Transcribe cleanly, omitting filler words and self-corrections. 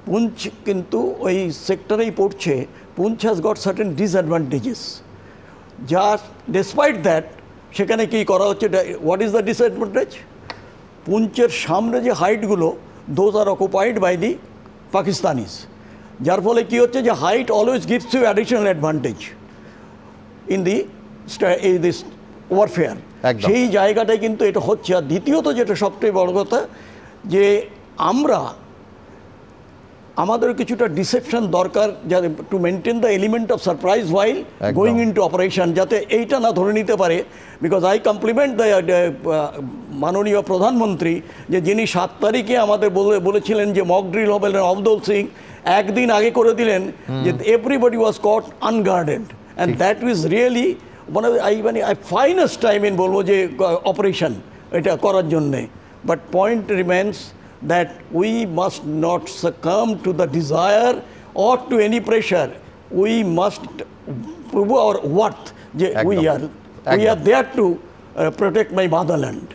পুঞ্চ কিন্তু ওই সেক্টরেই পড়ছে। Poonch has got certain disadvantages, যা ডেসপাইট দ্যাট সেখানে কী করা হচ্ছে। What is the disadvantage? পুঞ্চের সামনে যে হাইটগুলো, those are occupied by the Pakistanis, যার ফলে কী হচ্ছে যে height always gives you additional advantage in this warfare. সেই জায়গাটায় কিন্তু এটা হচ্ছে। আর দ্বিতীয়ত যেটা সবচেয়ে বড় কথা, যে আমাদের কিছুটা ডিসেপশন দরকার, যাতে to maintain the element of surprise while going into operation, যাতে এইটা না ধরে নিতে পারে। বিকজ আই কমপ্লিমেন্ট দ্য মাননীয় প্রধানমন্ত্রী, যে যিনি 7 তারিখে আমাদের বলেছিলেন যে মক ড্রিল হবে, অবদল সিং একদিন আগে করে দিলেন যে everybody was caught unguarded, and that is really finest time in বলবো যে অপারেশন এটা করার জন্যে। But point remains that we must not succumb to the desire or to any pressure. We must prove our worth. We are there to protect my motherland.